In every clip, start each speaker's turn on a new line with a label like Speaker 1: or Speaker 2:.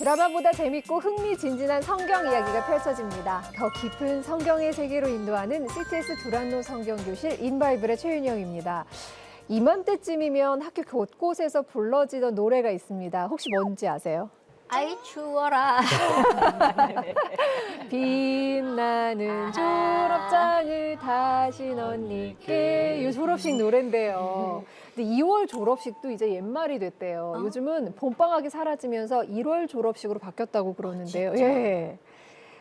Speaker 1: 드라마보다 재밌고 흥미진진한 성경 이야기가 펼쳐집니다. 더 깊은 성경의 세계로 인도하는 CTS 두란노 성경교실 인바이블의 최윤영입니다. 이맘때쯤이면 학교 곳곳에서 불러지던 노래가 있습니다. 혹시 뭔지 아세요?
Speaker 2: 아이 추워라.
Speaker 1: 빛나는 졸업장을 다시 언니께. 이 졸업식 노래인데요. 근데 2월 졸업식도 이제 옛말이 됐대요. 요즘은 봄방학이 사라지면서 1월 졸업식으로 바뀌었다고 그러는데요. 예.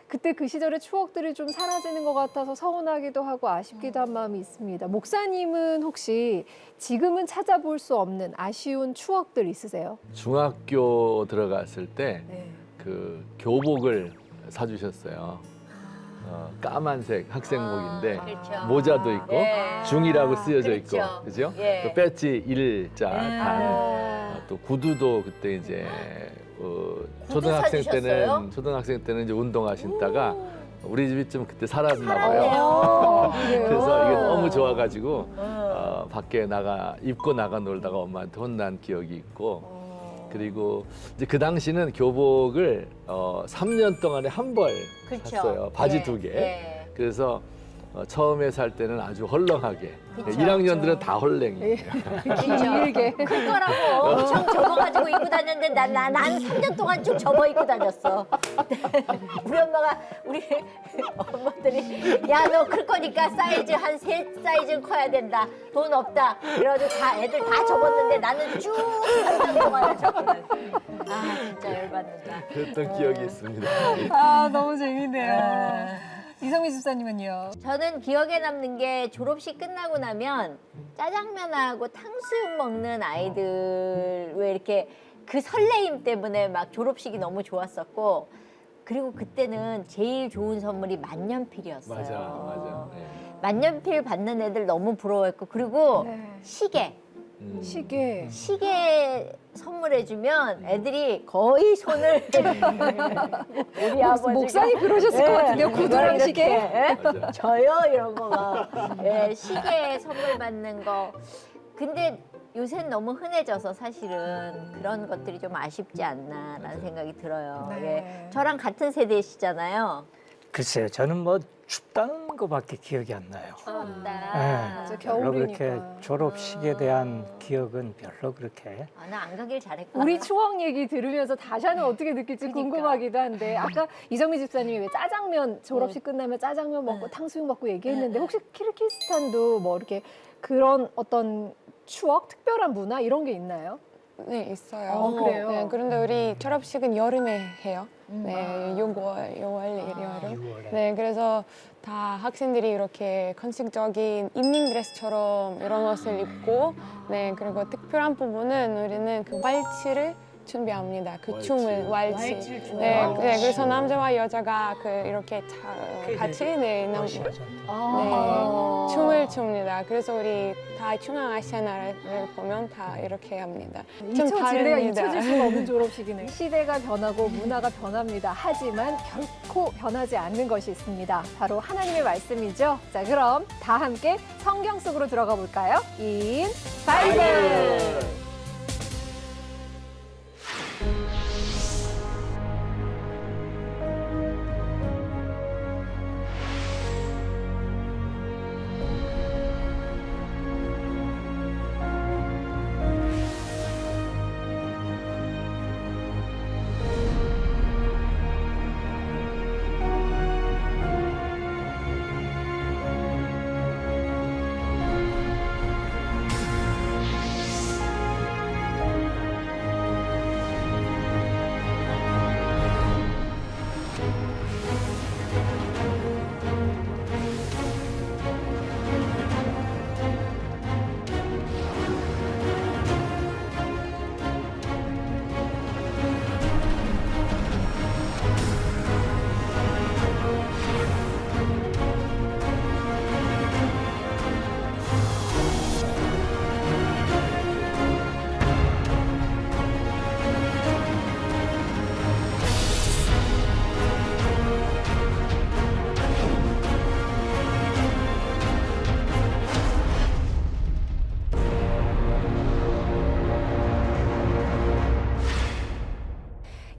Speaker 1: 그때 그 시절의 추억들이 좀 사라지는 것 같아서 서운하기도 하고 아쉽기도 한 마음이 있습니다. 목사님은 혹시 지금은 찾아볼 수 없는 아쉬운 추억들 있으세요?
Speaker 3: 중학교 들어갔을 때 그
Speaker 1: 네.
Speaker 3: 교복을 사주셨어요. 까만색 학생복인데
Speaker 2: 그렇죠.
Speaker 3: 모자도 있고
Speaker 2: 예.
Speaker 3: 중이라고 쓰여져
Speaker 2: 그렇죠.
Speaker 3: 있고, 그죠?
Speaker 2: 예.
Speaker 3: 또 배지 일자
Speaker 1: 아.
Speaker 3: 또 구두도 그때 이제 초등학생
Speaker 2: 사주셨어요?
Speaker 3: 때는 이제 운동화 신다가 우리 집이 좀 그때 살았나 봐요.
Speaker 1: 그래요?
Speaker 3: 그래서 이게 너무 좋아가지고 밖에 입고 나가 놀다가 엄마한테 혼난 기억이 있고. 그리고 이제 그 당시는 교복을 3년 동안에 한 벌
Speaker 2: 그렇죠.
Speaker 3: 샀어요. 바지
Speaker 2: 예.
Speaker 3: 2개.
Speaker 2: 예.
Speaker 3: 그래서 처음에 살 때는 아주 헐렁하게.
Speaker 2: 그쵸.
Speaker 3: 1학년들은 다 헐랭이.
Speaker 1: 길게.
Speaker 2: 큰 거라고 엄청 접어가지고 입고 다녔는데 난 3년 동안 쭉 접어 입고 다녔어. 우리 엄마가 우리 엄마들이 야 너 클 거니까 사이즈 한 3사이즈는 커야 된다. 돈 없다. 그래가지고 다 애들 다 접었는데 나는 쭉 3년 동안 접어놨어. 아 진짜 열받는다.
Speaker 3: 그랬던 기억이 있습니다.
Speaker 1: 아, 너무 재밌네요. 이성미 집사님은요?
Speaker 2: 저는 기억에 남는 게 졸업식 끝나고 나면 짜장면하고 탕수육 먹는 아이들 왜 이렇게 그 설레임 때문에 막 졸업식이 너무 좋았었고 그리고 그때는 제일 좋은 선물이 만년필이었어요.
Speaker 3: 맞아. 네.
Speaker 2: 만년필 받는 애들 너무 부러워했고 그리고
Speaker 1: 네.
Speaker 2: 시계.
Speaker 1: 시계.
Speaker 2: 선물해주면 애들이 거의 손을 우리 아버지가
Speaker 1: 목사님 그러셨을 것 같은데요. 구두랑
Speaker 2: 이렇게,
Speaker 1: 시계.
Speaker 2: 예?
Speaker 3: 맞아.
Speaker 2: 저요 이런 거 막 시계 선물 받는 거. 근데 요새는 너무 흔해져서 사실은 그런 것들이 좀 아쉽지 않나라는 생각이 들어요.
Speaker 1: 네.
Speaker 2: 예. 저랑 같은 세대시잖아요.
Speaker 4: 글쎄요, 저는 뭐 춥다는 거밖에 기억이 안 나요.
Speaker 2: 맞다.
Speaker 1: 맞아,
Speaker 4: 별로 그렇게
Speaker 1: 겨울이니까.
Speaker 4: 졸업식에 대한 기억은 별로 그렇게.
Speaker 2: 아, 나 안 가길 잘했구나.
Speaker 1: 우리 추억 얘기 들으면서 다시는 어떻게 느낄지
Speaker 2: 그러니까.
Speaker 1: 궁금하기도 한데 아까 이성미 집사님이 왜 짜장면 졸업식 끝나면 짜장면 먹고 탕수육 먹고 얘기했는데 혹시 키르기스탄도 뭐 이렇게 그런 어떤 추억, 특별한 문화 이런 게 있나요?
Speaker 5: 네, 있어요.
Speaker 1: 그래요?
Speaker 5: 네, 그런데 우리 졸업식은 여름에 해요. 네, 6월, 여름. 네, 그래서 다 학생들이 이렇게 컨식적인 이브닝 드레스처럼 이런 옷을 입고, 네, 그리고 특별한 부분은 우리는 그 왈츠를 준비합니다. 그 춤을 왈츠. 네, 그래서 남자와 여자가 그 이렇게 같이 네, 춤을 춥니다. 그래서 우리 다 중앙 아시아 나라를 보면 다 이렇게 합니다. 좀
Speaker 1: 잊혀질래야
Speaker 5: 다릅니다.
Speaker 1: 잊혀질 수가 없는 졸업식이네. 시대가 변하고 문화가 변합니다. 하지만 결코 변하지 않는 것이 있습니다. 바로 하나님의 말씀이죠. 자, 그럼 다 함께 성경 속으로 들어가 볼까요? 인 바이블.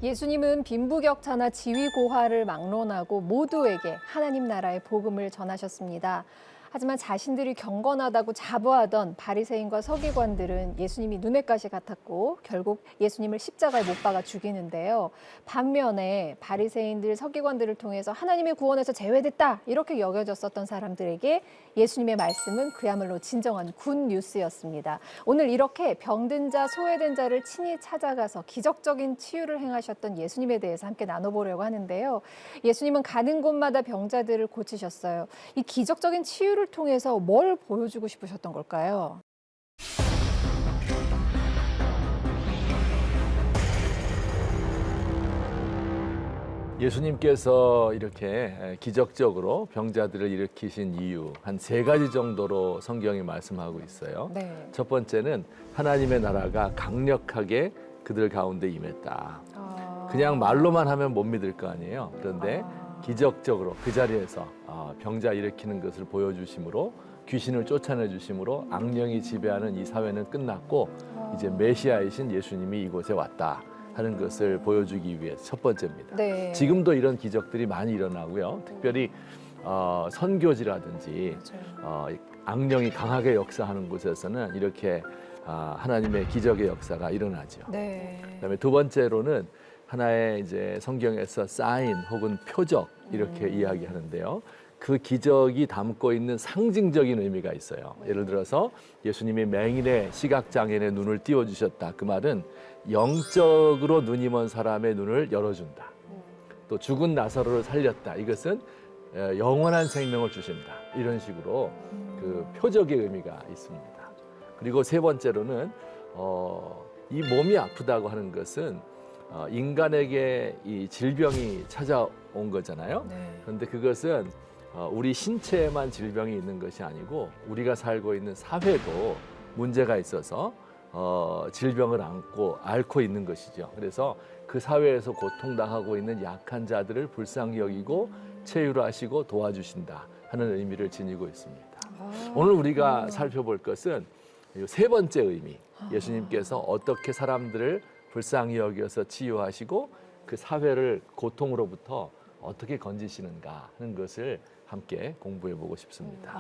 Speaker 1: 예수님은 빈부격차나 지위고하를 막론하고 모두에게 하나님 나라의 복음을 전하셨습니다. 하지만 자신들이 경건하다고 자부하던 바리새인과 서기관들은 예수님이 눈엣 가시 같았고 결국 예수님을 십자가에 못 박아 죽이는데요. 반면에 바리새인들, 서기관들을 통해서 하나님의 구원에서 제외됐다 이렇게 여겨졌었던 사람들에게 예수님의 말씀은 그야말로 진정한 굿뉴스였습니다. 오늘 이렇게 병든 자, 소외된 자를 친히 찾아가서 기적적인 치유를 행하셨던 예수님에 대해서 함께 나눠보려고 하는데요. 예수님은 가는 곳마다 병자들을 고치셨어요. 이 기적적인 치유를 통해서 뭘 보여주고 싶으셨던 걸까요?
Speaker 3: 예수님께서 이렇게 기적적으로 병자들을 일으키신 이유 한 3가지 정도로 성경이 말씀하고 있어요.
Speaker 1: 네.
Speaker 3: 첫 번째는 하나님의 나라가 강력하게 그들 가운데 임했다. 그냥 말로만 하면 못 믿을 거 아니에요. 그런데 기적적으로 그 자리에서 병자 일으키는 것을 보여주심으로 귀신을 쫓아내 주심으로 악령이 지배하는 이 사회는 끝났고 이제 메시아이신 예수님이 이곳에 왔다 하는 것을 보여주기 위해서 첫 번째입니다.
Speaker 1: 네.
Speaker 3: 지금도 이런 기적들이 많이 일어나고요. 특별히 선교지라든지 악령이 강하게 역사하는 곳에서는 이렇게 하나님의 기적의 역사가 일어나죠.
Speaker 1: 네.
Speaker 3: 그다음에 두 번째로는 하나의 이제 성경에서 사인 혹은 표적 이렇게 이야기하는데요. 그 기적이 담고 있는 상징적인 의미가 있어요. 예를 들어서 예수님이 맹인의 시각장애인의 눈을 띄워주셨다. 그 말은 영적으로 눈이 먼 사람의 눈을 열어준다. 또 죽은 나사로를 살렸다. 이것은 영원한 생명을 주신다. 이런 식으로 그 표적의 의미가 있습니다. 그리고 세 번째로는 이 몸이 아프다고 하는 것은 인간에게 이 질병이 찾아온 거잖아요.
Speaker 1: 네.
Speaker 3: 그런데 그것은 우리 신체에만 질병이 있는 것이 아니고 우리가 살고 있는 사회도 문제가 있어서 질병을 앓고 있는 것이죠. 그래서 그 사회에서 고통당하고 있는 약한 자들을 불쌍히 여기고 체휼하시고 도와주신다 하는 의미를 지니고 있습니다. 오늘 우리가 살펴볼 것은 이 세 번째 의미, 예수님께서 어떻게 사람들을 불쌍히 여겨서 치유하시고 그 사회를 고통으로부터 어떻게 건지시는가 하는 것을 함께 공부해 보고 싶습니다.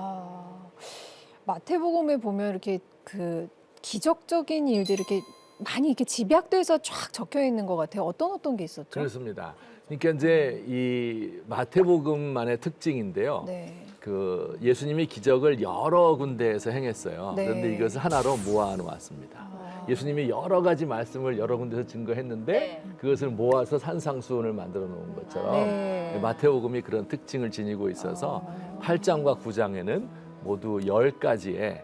Speaker 1: 마태복음에 보면 이렇게 그 기적적인 일들이 이렇게 많이 이렇게 집약돼서 쫙 적혀 있는 것 같아요. 어떤 게 있었죠?
Speaker 3: 그렇습니다. 그러니까 이제 이 마태복음만의 특징인데요.
Speaker 1: 네.
Speaker 3: 그 예수님이 기적을 여러 군데에서 행했어요.
Speaker 1: 네.
Speaker 3: 그런데 이것을 하나로 모아 놓았습니다. 예수님이 여러 가지 말씀을 여러 군데서 증거했는데
Speaker 2: 네.
Speaker 3: 그것을 모아서 산상수훈을 만들어 놓은 것처럼
Speaker 1: 네.
Speaker 3: 마태복음이 그런 특징을 지니고 있어서 8장과 9장에는 모두 10가지의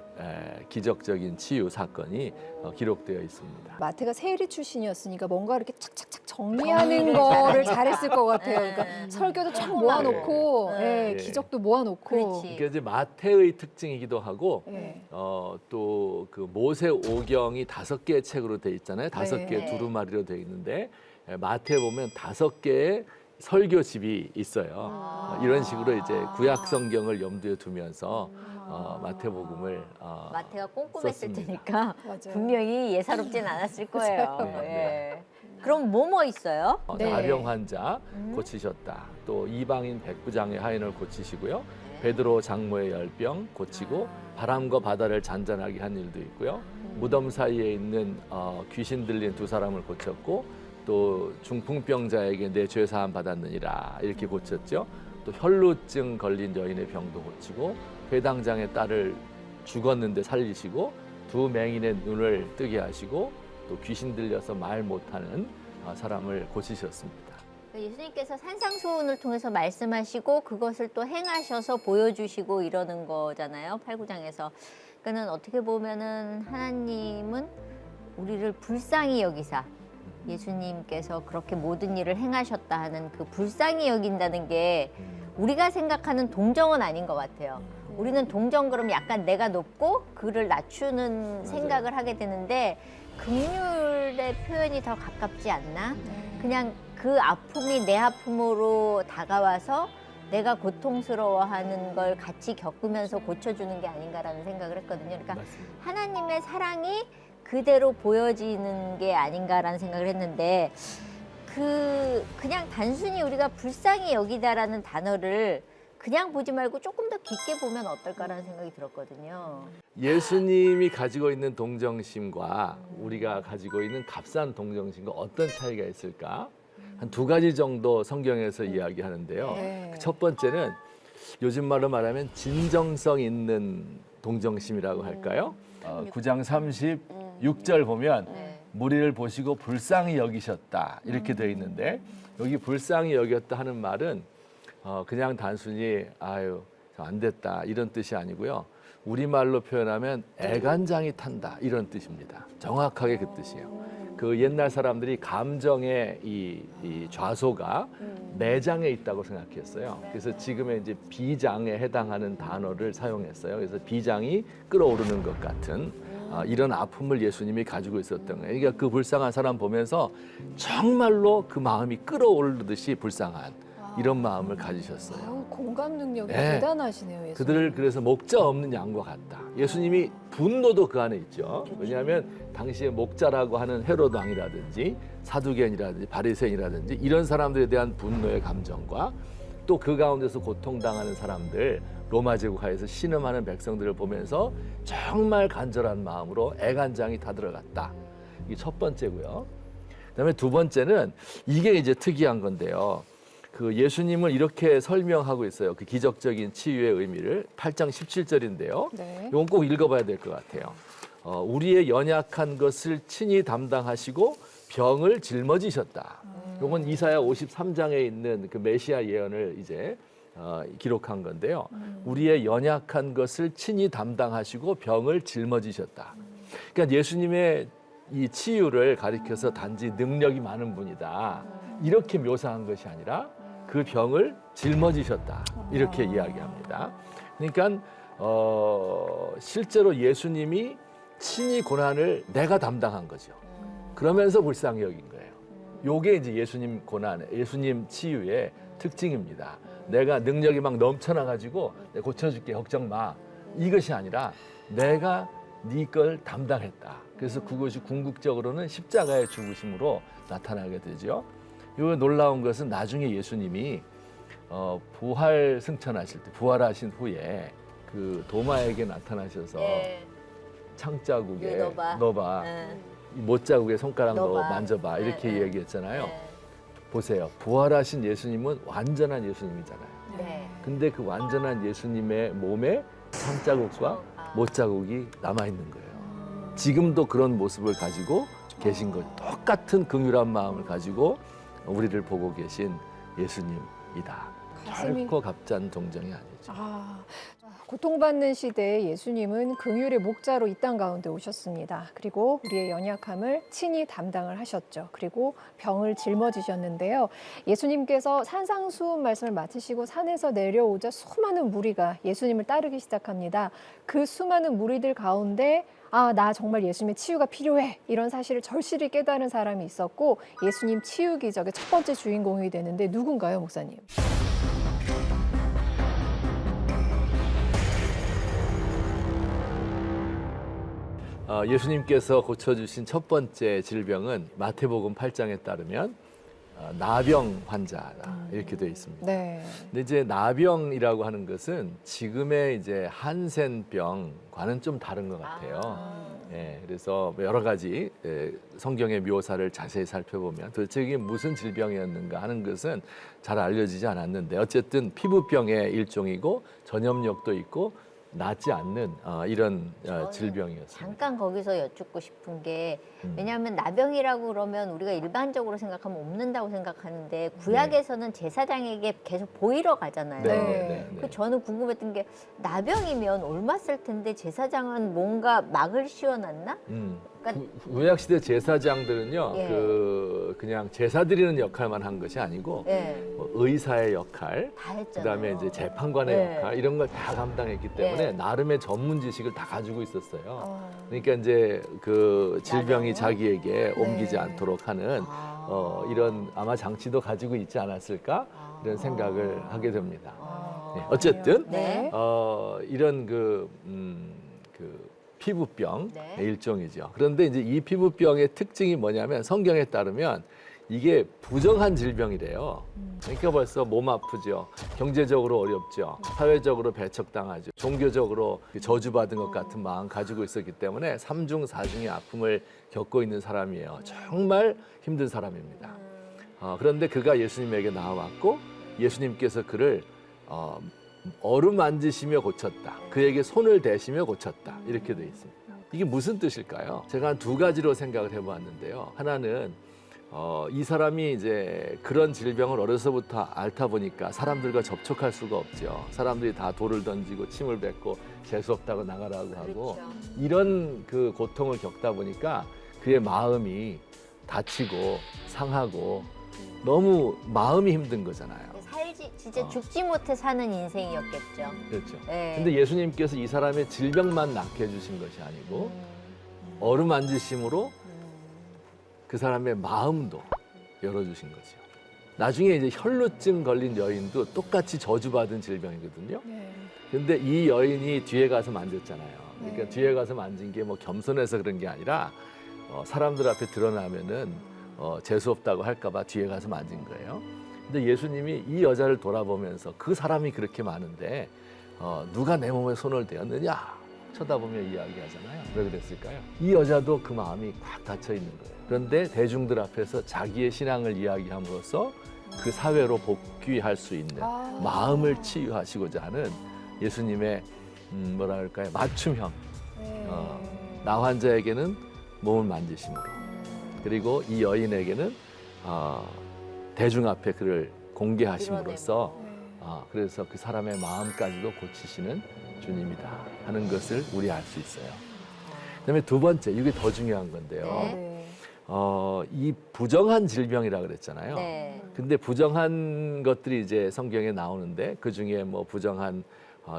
Speaker 3: 기적적인 치유 사건이 기록되어 있습니다.
Speaker 1: 마태가 세리 출신이었으니까 뭔가 이렇게 착착착 정리하는 거를 잘했을 것 같아요. 그러니까 설교도 쫙 모아놓고
Speaker 3: 네.
Speaker 1: 기적도 모아놓고.
Speaker 2: 그렇지.
Speaker 3: 그러니까 이제 마태의 특징이기도 하고
Speaker 1: 네.
Speaker 3: 또 그 모세오경이 5개의 책으로 돼 있잖아요. 5개의
Speaker 2: 네.
Speaker 3: 두루마리로 돼 있는데 마태 보면 5개의 설교집이 있어요. 이런 식으로 이제 구약 성경을 염두에 두면서 마태복음을
Speaker 2: 마태가 꼼꼼했을
Speaker 3: 썼습니다.
Speaker 2: 테니까
Speaker 1: 맞아요.
Speaker 2: 분명히 예사롭진 않았을 거예요.
Speaker 3: 네, 네.
Speaker 2: 예. 그럼 뭐 있어요?
Speaker 1: 네.
Speaker 3: 나병 환자 고치셨다. 또 이방인 백부장의 하인을 고치시고요. 베드로 장모의 열병 고치고 바람과 바다를 잔잔하게 한 일도 있고요. 무덤 사이에 있는 귀신 들린 2사람을 고쳤고 또 중풍병자에게 내 죄 사함 받았느니라 이렇게 고쳤죠. 또 혈루증 걸린 여인의 병도 고치고 회당장의 딸을 죽었는데 살리시고 2 맹인의 눈을 뜨게 하시고 또 귀신 들려서 말 못하는 사람을 고치셨습니다.
Speaker 2: 예수님께서 산상수훈을 통해서 말씀하시고 그것을 또 행하셔서 보여주시고 이러는 거잖아요. 8, 9장에서. 그러니까는 어떻게 보면은 하나님은 우리를 불쌍히 여기사 예수님께서 그렇게 모든 일을 행하셨다 하는 그 불쌍히 여긴다는 게 우리가 생각하는 동정은 아닌 것 같아요. 우리는 동정 그러면 약간 내가 높고 그를 낮추는 생각을 하게 되는데 긍휼의 표현이 더 가깝지 않나? 그냥 그 아픔이 내 아픔으로 다가와서 내가 고통스러워하는 걸 같이 겪으면서 고쳐주는 게 아닌가라는 생각을 했거든요. 그러니까
Speaker 3: 맞습니다.
Speaker 2: 하나님의 사랑이 그대로 보여지는 게 아닌가라는 생각을 했는데 그냥 단순히 우리가 불쌍히 여기다라는 단어를 그냥 보지 말고 조금 더 깊게 보면 어떨까라는 생각이 들었거든요.
Speaker 3: 예수님이 가지고 있는 동정심과 우리가 가지고 있는 값싼 동정심과 어떤 차이가 있을까? 한 두 가지 정도 성경에서 이야기하는데요.
Speaker 1: 네.
Speaker 3: 첫 번째는 요즘 말로 말하면 진정성 있는 동정심이라고 할까요? 9장 36절 보면 무리를 보시고 불쌍히 여기셨다 이렇게 되어 있는데 여기 불쌍히 여겼다 하는 말은 그냥 단순히 아유 안 됐다 이런 뜻이 아니고요. 우리말로 표현하면 애간장이 탄다 이런 뜻입니다. 정확하게 그 뜻이에요. 그 옛날 사람들이 감정의 이 좌소가 내장에 있다고 생각했어요. 그래서 지금의 이제 비장에 해당하는 단어를 사용했어요. 그래서 비장이 끓어오르는 것 같은 이런 아픔을 예수님이 가지고 있었던 거예요. 그러니까 그 불쌍한 사람 보면서 정말로 그 마음이 끓어오르듯이 불쌍한 이런 마음을 가지셨어요.
Speaker 1: 아우, 공감 능력이
Speaker 3: 네.
Speaker 1: 대단하시네요. 예수님.
Speaker 3: 그들을 그래서 목자 없는 양과 같다. 예수님이 분노도 그 안에 있죠. 왜냐하면 당시에 목자라고 하는 헤롯 왕이라든지 사두개인이라든지 바리새인이라든지 이런 사람들에 대한 분노의 감정과 또 그 가운데서 고통당하는 사람들 로마 제국 하에서 신음하는 백성들을 보면서 정말 간절한 마음으로 애간장이 다 들어갔다. 이게 첫 번째고요. 그다음에 두 번째는 이게 이제 특이한 건데요. 그 예수님을 이렇게 설명하고 있어요. 그 기적적인 치유의 의미를 8장 17절인데요.
Speaker 1: 네.
Speaker 3: 이건 꼭 읽어봐야 될 것 같아요. 우리의 연약한 것을 친히 담당하시고 병을 짊어지셨다. 이건 이사야 53장에 있는 그 메시아 예언을 이제 기록한 건데요. 우리의 연약한 것을 친히 담당하시고 병을 짊어지셨다. 그러니까 예수님의 이 치유를 가리켜서 단지 능력이 많은 분이다. 이렇게 묘사한 것이 아니라 그 병을 짊어지셨다. 이렇게 이야기합니다. 그러니까 실제로 예수님이 친히 고난을 내가 담당한 거죠. 그러면서 불쌍히 여긴 거예요. 요게 이제 예수님 고난, 예수님 치유의 특징입니다. 내가 능력이 막 넘쳐나가지고 내가 고쳐줄게, 걱정 마. 이것이 아니라 내가 네 걸 담당했다. 그래서 그것이 궁극적으로는 십자가의 죽으심으로 나타나게 되죠. 이 놀라운 것은 나중에 예수님이 부활 승천하실 때, 부활하신 후에 그 도마에게 나타나셔서
Speaker 2: 예.
Speaker 3: 창자국에
Speaker 2: 넣어봐.
Speaker 3: 넣어봐.
Speaker 2: 예.
Speaker 3: 이 못자국에 손가락 넣어
Speaker 2: 넣어봐.
Speaker 3: 만져봐. 이렇게
Speaker 2: 네,
Speaker 3: 얘기했잖아요.
Speaker 2: 네.
Speaker 3: 보세요. 부활하신 예수님은 완전한 예수님이잖아요.
Speaker 2: 네.
Speaker 3: 근데 그 완전한 예수님의 몸에 창자국과
Speaker 2: 아.
Speaker 3: 못자국이 남아있는 거예요. 지금도 그런 모습을 가지고 계신 거예요. 똑같은 긍휼한 마음을 가지고 우리를 보고 계신 예수님이다.
Speaker 1: 가슴이-
Speaker 3: 결코 값짠 동정이 아니죠.
Speaker 1: 고통받는 시대에 예수님은 긍휼의 목자로 이 땅 가운데 오셨습니다. 그리고 우리의 연약함을 친히 담당을 하셨죠. 그리고 병을 짊어지셨는데요. 예수님께서 산상수훈 말씀을 마치시고 산에서 내려오자 수많은 무리가 예수님을 따르기 시작합니다. 그 수많은 무리들 가운데 나 정말 예수님의 치유가 필요해. 이런 사실을 절실히 깨달은 사람이 있었고 예수님 치유 기적의 첫 번째 주인공이 되는데 누군가요, 목사님?
Speaker 3: 예수님께서 고쳐주신 첫 번째 질병은 마태복음 8장에 따르면 나병 환자다 이렇게 되어 있습니다.
Speaker 1: 네.
Speaker 3: 근데 이제 나병이라고 하는 것은 지금의 이제 한센병과는 좀 다른 것 같아요. 예, 그래서 여러 가지 성경의 묘사를 자세히 살펴보면 도대체 이게 무슨 질병이었는가 하는 것은 잘 알려지지 않았는데 어쨌든 피부병의 일종이고 전염력도 있고 낫지 않는 이런 질병이었습니다.
Speaker 2: 잠깐 거기서 여쭙고 싶은 게 왜냐하면 나병이라고 그러면 우리가 일반적으로 생각하면 옮는다고 생각하는데 구약에서는 제사장에게 계속 보이러 가잖아요.
Speaker 1: 네.
Speaker 2: 그 저는 궁금했던 게 나병이면 옮았을 텐데 제사장은 뭔가 막을 씌워놨나? 그러니까-
Speaker 3: 구약시대 제사장들은요,
Speaker 2: 예.
Speaker 3: 그냥 제사 드리는 역할만 한 것이 아니고
Speaker 2: 예,
Speaker 3: 뭐 의사의 역할,
Speaker 2: 다 했잖아요.
Speaker 3: 그다음에 이제 재판관의
Speaker 2: 예.
Speaker 3: 역할 이런 걸 다 감당했기 때문에
Speaker 2: 예.
Speaker 3: 나름의 전문 지식을 다 가지고 있었어요. 그러니까 이제 그 질병이
Speaker 2: 나병은?
Speaker 3: 자기에게 옮기지
Speaker 1: 네.
Speaker 3: 않도록 하는 이런 아마 장치도 가지고 있지 않았을까 이런 생각을 하게 됩니다. 네, 어쨌든
Speaker 2: 네.
Speaker 3: 이런 그 피부병
Speaker 2: 네.
Speaker 3: 의 일종이죠. 그런데 이제 이 피부병의 특징이 뭐냐면 성경에 따르면 이게 부정한 질병이래요. 그러니까 벌써 몸 아프죠. 경제적으로 어렵죠. 사회적으로 배척당하죠. 종교적으로 저주받은 것 같은 마음 가지고 있었기 때문에 3중, 4중의 아픔을 겪고 있는 사람이에요. 정말 힘든 사람입니다. 그런데 그가 예수님에게 나와왔고 예수님께서 그를 어루만지시며 고쳤다. 그에게 손을 대시며 고쳤다. 이렇게 돼 있습니다. 이게 무슨 뜻일까요? 제가 한 두 가지로 생각을 해보았는데요. 하나는 이 사람이 이제 그런 질병을 어려서부터 앓다 보니까 사람들과 접촉할 수가 없죠. 사람들이 다 돌을 던지고 침을 뱉고 재수 없다고 나가라고 하고
Speaker 2: 그렇죠.
Speaker 3: 이런 그 고통을 겪다 보니까 그의 마음이 다치고 상하고 너무 마음이 힘든 거잖아요.
Speaker 2: 살지 진짜 죽지 못해 사는 인생이었겠죠.
Speaker 3: 그렇죠.
Speaker 2: 네.
Speaker 3: 근데 예수님께서 이 사람의 질병만 낫게 해주신 것이 아니고 어루만지심으로 그 사람의 마음도 열어주신 거죠. 나중에 이제 혈루증 걸린 여인도 똑같이 저주받은 질병이거든요.
Speaker 1: 네.
Speaker 3: 근데 이 여인이 뒤에 가서 만졌잖아요. 그러니까
Speaker 1: 네.
Speaker 3: 뒤에 가서 만진 게 뭐 겸손해서 그런 게 아니라 사람들 앞에 드러나면은 재수 없다고 할까봐 뒤에 가서 만진 거예요. 근데 예수님이 이 여자를 돌아보면서 그 사람이 그렇게 많은데 누가 내 몸에 손을 대었느냐 쳐다보며 이야기하잖아요. 왜 그랬을까요? 이 여자도 그 마음이 꽉 닫혀 있는 거예요. 그런데 대중들 앞에서 자기의 신앙을 이야기함으로써 그 사회로 복귀할 수 있는 마음을 치유하시고자 하는 예수님의 뭐라 할까요? 맞춤형. 나 환자에게는 몸을 만지심으로, 그리고 이 여인에게는 대중 앞에 그를 공개하심으로써 그래서 그 사람의 마음까지도 고치시는 주님이다 하는 것을 우리 알 수 있어요. 그다음에 두 번째, 이게 더 중요한 건데요.
Speaker 2: 네.
Speaker 3: 이 부정한 질병이라 그랬잖아요.
Speaker 2: 네.
Speaker 3: 근데 부정한 것들이 이제 성경에 나오는데 그 중에 뭐 부정한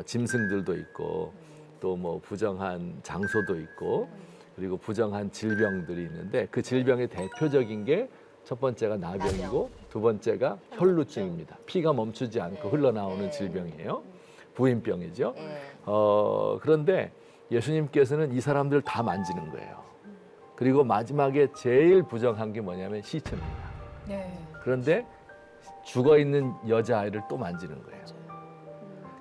Speaker 3: 짐승들도 있고 또 뭐 부정한 장소도 있고 그리고 부정한 질병들이 있는데 그 질병의 대표적인 게 첫 번째가 나병이고 두 번째가 혈루증입니다. 피가 멈추지 않고 흘러나오는 질병이에요. 부인병이죠.
Speaker 2: 네.
Speaker 3: 그런데 예수님께서는 이 사람들을 다 만지는 거예요. 그리고 마지막에 제일 부정한 게 뭐냐면 시체입니다.
Speaker 1: 네.
Speaker 3: 그런데 죽어 있는 여자아이를 또 만지는 거예요.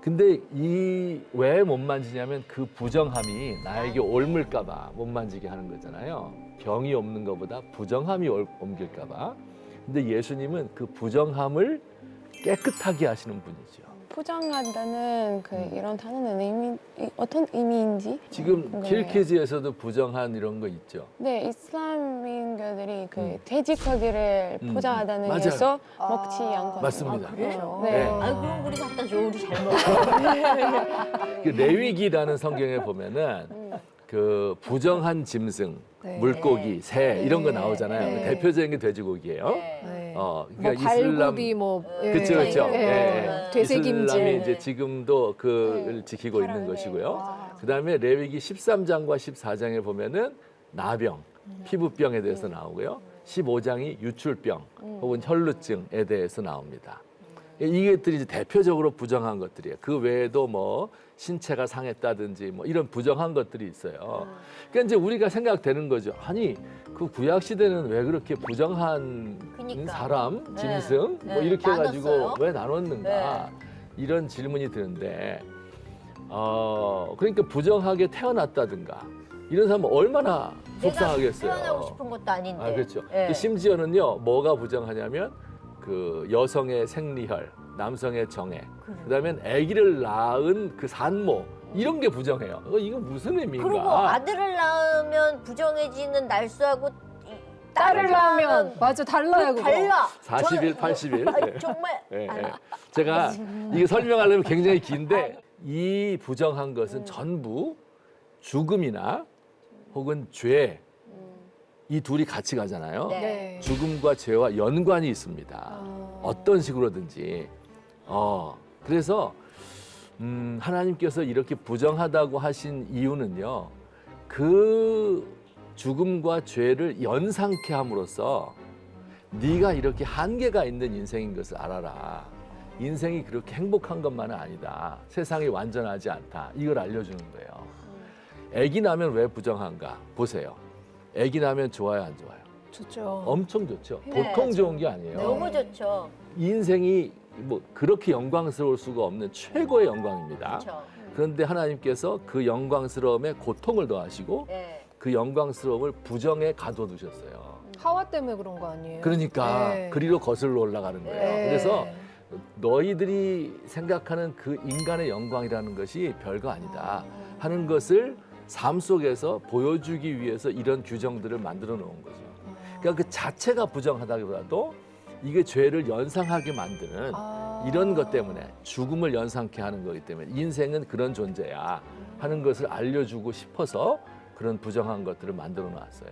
Speaker 3: 근데 이 왜 못 만지냐면 그 부정함이 나에게 옮을까 봐 못 만지게 하는 거잖아요. 병이 없는 것보다 부정함이 옮길까 봐. 근데 예수님은 그 부정함을 깨끗하게 하시는 분이죠.
Speaker 5: 포장한다는 그 이런 단어는 어떤 의미인지?
Speaker 3: 지금
Speaker 5: 궁금해요.
Speaker 3: 킬키즈에서도 부정한 이런 거 있죠.
Speaker 5: 네, 이슬람인들이 그 돼지고기를 포장하다는
Speaker 3: 맞아요.
Speaker 5: 의미에서 먹지 않거든요.
Speaker 3: 맞습니다.
Speaker 1: 그래요?
Speaker 5: 네.
Speaker 3: 네.
Speaker 2: 아유 그럼 우리 갖다 줘. 우리 잘 먹어.
Speaker 3: 그 레위기라는 성경에 보면은 그 부정한 짐승,
Speaker 1: 네.
Speaker 3: 물고기, 새 이런 거
Speaker 1: 네.
Speaker 3: 나오잖아요.
Speaker 1: 네.
Speaker 3: 대표적인 게 돼지고기예요.
Speaker 2: 네.
Speaker 1: 네.
Speaker 3: 그러니까
Speaker 1: 뭐 발굽이 뭐
Speaker 3: 그렇죠, 그렇죠.
Speaker 1: 예.
Speaker 3: 예.
Speaker 1: 되새김질.
Speaker 3: 이슬람이 이제 지금도 그를
Speaker 5: 네.
Speaker 3: 지키고 있는
Speaker 5: 팔아요.
Speaker 3: 것이고요.
Speaker 1: 와.
Speaker 3: 그다음에 레위기 13장과 14장에 보면은 나병, 피부병에 대해서 나오고요. 15장이 유출병 혹은 혈루증에 대해서 나옵니다. 이것들이 이제 대표적으로 부정한 것들이에요. 그 외에도 뭐 신체가 상했다든지 뭐 이런 부정한 것들이 있어요. 그러니까 이제 우리가 생각되는 거죠. 아니 그 구약 시대는 왜 그렇게 부정한
Speaker 2: 그러니까.
Speaker 3: 사람,
Speaker 2: 네.
Speaker 3: 짐승 뭐
Speaker 2: 네.
Speaker 3: 이렇게 해가지고
Speaker 2: 나눴어요?
Speaker 3: 왜 나눴는가 이런 질문이 드는데 그러니까 부정하게 태어났다든가 이런 사람은 얼마나 속상하겠어요.
Speaker 2: 내가 태어나고 싶은 것도 아닌데.
Speaker 3: 아, 그렇죠.
Speaker 2: 네.
Speaker 3: 심지어는요, 뭐가 부정하냐면 그 여성의 생리혈, 남성의 정액, 그다음엔 아기를 낳은 그 산모 이런 게 부정해요. 이거 무슨 의미인가?
Speaker 2: 그리고 아들을 낳으면 부정해지는 날수하고
Speaker 1: 딸을 낳으면 맞아 달라요 그거.
Speaker 2: 달라.
Speaker 3: 40일, 80일.
Speaker 2: 아니, 정말.
Speaker 3: 예, 예. 제가 이게 설명하려면 굉장히 긴데 이 부정한 것은 전부 죽음이나 혹은 죄, 이 둘이 같이 가잖아요.
Speaker 2: 네.
Speaker 1: 네.
Speaker 3: 죽음과 죄와 연관이 있습니다. 어떤 식으로든지. 그래서 하나님께서 이렇게 부정하다고 하신 이유는요. 그 죽음과 죄를 연상케 함으로써 네가 이렇게 한계가 있는 인생인 것을 알아라. 인생이 그렇게 행복한 것만은 아니다. 세상이 완전하지 않다. 이걸 알려주는 거예요. 아기 나면 왜 부정한가? 보세요. 아기 나면 좋아요, 안 좋아요?
Speaker 1: 좋죠.
Speaker 3: 엄청 좋죠.
Speaker 2: 네.
Speaker 3: 보통 좋은 게 아니에요.
Speaker 2: 너무 좋죠.
Speaker 3: 인생이 뭐 그렇게 영광스러울 수가 없는 최고의 영광입니다.
Speaker 2: 그렇죠.
Speaker 3: 그런데 하나님께서 그 영광스러움에 고통을 더하시고
Speaker 2: 네.
Speaker 3: 그 영광스러움을 부정에 가둬두셨어요.
Speaker 1: 하와 때문에 그런 거 아니에요?
Speaker 3: 그러니까
Speaker 1: 네.
Speaker 3: 그리로 거슬러 올라가는 거예요.
Speaker 1: 네.
Speaker 3: 그래서 너희들이 생각하는 그 인간의 영광이라는 것이 별거 아니다 하는 것을 삶 속에서 보여주기 위해서 이런 규정들을 만들어 놓은 거죠. 그러니까 그 자체가 부정하다기보다도 이게 죄를 연상하게 만드는 이런 것 때문에 죽음을 연상케 하는 거기 때문에 인생은 그런 존재야 하는 것을 알려주고 싶어서 그런 부정한 것들을 만들어 놨어요.